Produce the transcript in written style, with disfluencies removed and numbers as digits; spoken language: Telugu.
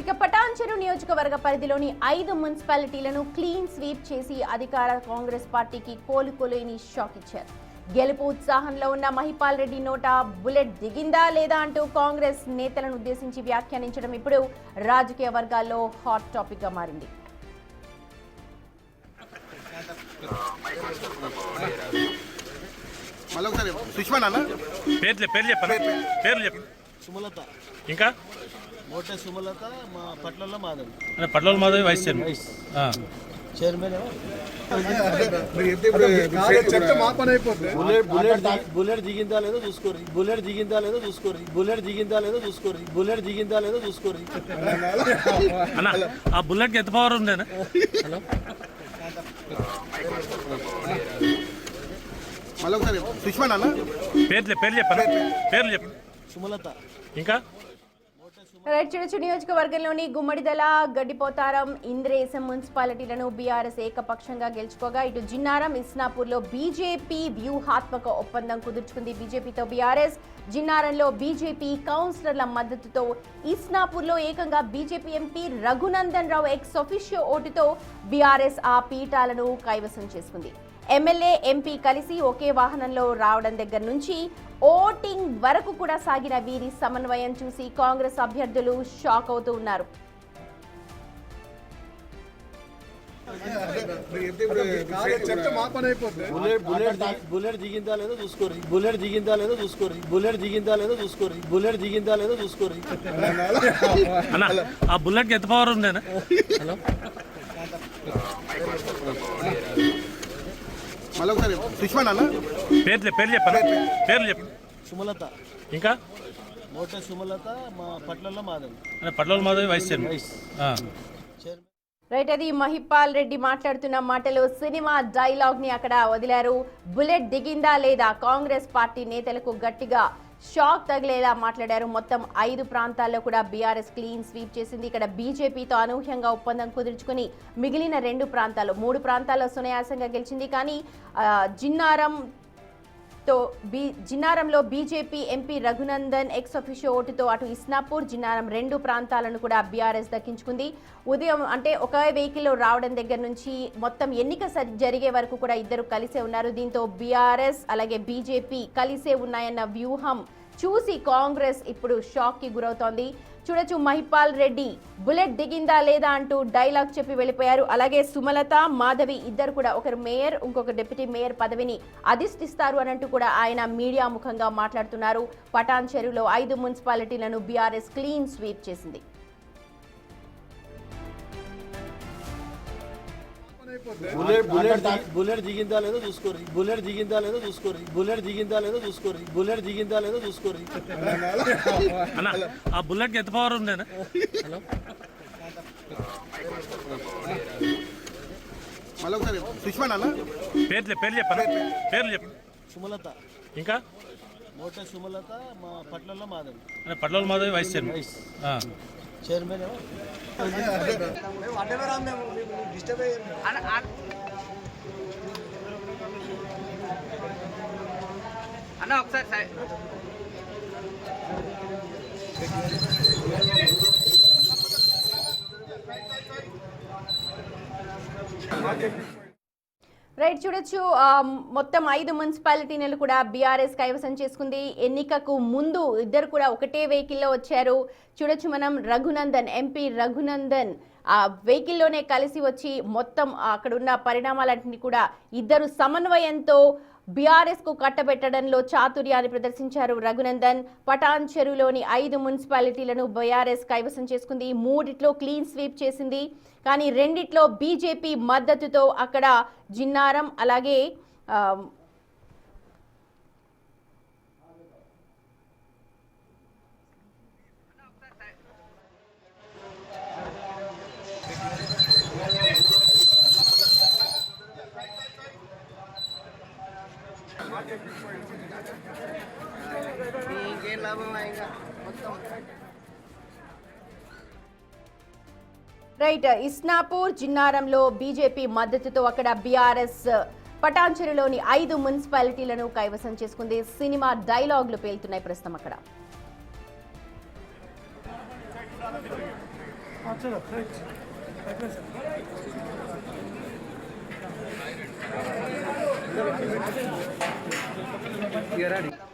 ఇక పటాన్చెరు నియోజకవర్గ పరిధిలోని 5 మున్సిపాలిటీలను క్లీన్ స్వీప్ చేసి అధికార కాంగ్రెస్ పార్టీకి కోలుకోలేని షాక్ ఇచ్చారు. గెలుపు ఉత్సాహంలో ఉన్న మహిపాల్ రెడ్డి నోట బుల్లెట్ దిగిందా లేదా అంటూ కాంగ్రెస్ నేతలను ఉద్దేశించి వ్యాఖ్యానించడం ఇప్పుడు రాజకీయ వర్గాల్లో హాట్ టాపిక్ గా మారింది. ఇంకా మోటే సుమలత మా పట్ల మాధవి పట్ల మాధవి వైస్ చైర్మన్ బుల్లెట్ దిగిందా లేదో చూసుకోరు బుల్లెట్ దిగిందా లేదో చూసుకోరు బుల్లెట్ దిగిందా లేదో చూసుకోరు బుల్లెట్ దిగిందా లేదో చూసుకోరు అన్న ఆ బుల్లెట్ ఎంత పవర్ ఉండేనా? పేర్లు చెప్పండి. సుమలత ఇంకా చూడొచ్చు నియోజకవర్గంలోని గుమ్మడిదల, గడ్డిపోతారం, ఇంద్రేశం మున్సిపాలిటీలను బీఆర్ఎస్ ఏకపక్షంగా గెలుచుకోగా ఇటు జిన్నారం, ఇస్నాపూర్లో బీజేపీ వ్యూహాత్మక ఒప్పందం కుదుర్చుకుంది బీజేపీతో బీఆర్ఎస్. జిన్నారంలో బీజేపీ కౌన్సిలర్ల మద్దతుతో, ఇస్నాపూర్లో ఏకంగా BJP MP Raghunandan Rao X officio ఓటుతో బీఆర్ఎస్ ఆ పీఠాలను కైవసం చేసుకుంది. ఎమ్మెల్యే, ఎంపీ కలిసి ఒకే వాహనంలో రావడం దగ్గర నుంచి ఓటింగ్ వరకు కూడా సాగిన వీరి సమన్వయం చూసి కాంగ్రెస్ అభ్యర్థులు షాక్ అవుతూ ఉన్నారు. బుల్లెట్ దిగిందా లేదో చూసుకోరు బుల్లెట్ దిగిందా లేదో చూసుకోరు బుల్లెట్ దిగిందా లేదో చూసుకోరు బుల్లెట్ దిగిందా లేదో చూసుకోరు అన్న ఆ బుల్లెట్ ఎంత పవర్ ఉండేనా? పేర్లు చెప్పండి. సుమలత ఇంకా మోటే సుమలత మా పట్ల మాధవి పట్ల మాధవి వైస్ చైర్మన్. రైట్, అది మహిపాల్ రెడ్డి మాట్లాడుతున్న మాటలు. సినిమా డైలాగ్ ని అక్కడ వదిలారు. బుల్లెట్ దిగిందా లేదా కాంగ్రెస్ పార్టీ నేతలకు గట్టిగా షాక్ తగిలేలా మాట్లాడారు. మొత్తం 5 ప్రాంతాల్లో కూడా బీఆర్ఎస్ క్లీన్ స్వీప్ చేసింది. ఇక్కడ బీజేపీతో అనూహ్యంగా ఒప్పందం కుదుర్చుకుని మిగిలిన 3 ప్రాంతాల్లో సునాయాసంగా గెలిచింది. కానీ జిన్నారంలో BJP MP Raghunandan ex officio ఓటుతో అటు ఇస్నాపూర్, జిన్నారం 2 ప్రాంతాలను కూడా బీఆర్ఎస్ దక్కించుకుంది. ఉదయం అంటే ఒక వెహికల్లో రావడం దగ్గర నుంచి మొత్తం ఎన్నిక జరిగే వరకు కూడా ఇద్దరు కలిసే ఉన్నారు. దీంతో బీఆర్ఎస్ అలాగే బీజేపీ కలిసే ఉన్నాయన్న వ్యూహం చూసి కాంగ్రెస్ ఇప్పుడు షాక్ కి గురవుతోంది. చూడొచ్చు, మహిపాల్ రెడ్డి బుల్లెట్ దిగిందా లేదా అంటూ డైలాగ్ చెప్పి వెళ్ళిపోయారు. అలాగే సుమలత, మాధవి ఇద్దరు కూడా ఒకరు మేయర్, ఇంకొక డిప్యూటీ మేయర్ పదవిని అధిష్టిస్తారు అనంటూ కూడా ఆయన మీడియా ముఖంగా మాట్లాడుతున్నారు. పటాన్చెరులో 5 మున్సిపాలిటీలను బీఆర్ఎస్ క్లీన్ స్వీప్ చేసింది. బుల్లెట్ దిగిందా లేదో చూసుకోరు బుల్లెట్ దిగిందా లేదో చూసుకోరు బుల్లెట్ దిగిందా లేదో చూసుకోరు బుల్లెట్ దిగిందా లేదో చూసుకోరు అన్న ఆ బుల్లెట్ ఎంత పవర్ ఉండేనా? పేర్లు చెప్పండి. సుమలత ఇంకా మోటే సుమలత మా పట్ల మాధవి పట్ల మాధవి వైస్ చైర్మన్. అన్న ఒకసారి రైట్, చూడొచ్చు, మొత్తం 5 మున్సిపాలిటీలు కూడా బీఆర్ఎస్ కైవసం చేసుకుంది. ఎన్నికకు ముందు ఇద్దరు కూడా ఒకటే వెహికల్లో వచ్చారు. చూడొచ్చు మనం, రఘునందన్ ఎంపీ రఘునందన్ ఆ వెహికల్లోనే కలిసి వచ్చి మొత్తం అక్కడ ఉన్న పరిణామాలన్నింటినీ కూడా ఇద్దరు సమన్వయంతో బీఆర్ఎస్ కు కట్టబెట్టడంలో చాతుర్యాన్ని ప్రదర్శించారు రఘునందన్. పటాన్చెరులోని 5 మున్సిపాలిటీలను బీఆర్ఎస్ కైవసం చేసుకుంది. 3 క్లీన్ స్వీప్ చేసింది. కానీ 2 బీజేపీ మద్దతుతో అక్కడ జిన్నారం అలాగే రైట్, ఇస్నాపూర్, జిన్నారంలో బీజేపీ మద్దతుతో అక్కడ బీఆర్ఎస్ పటాన్చెరులోని 5 మున్సిపాలిటీలను కైవసం చేసుకుంది. సినిమా డైలాగులు పేలుతున్నాయి ప్రస్తుతం అక్కడ. Here, ready.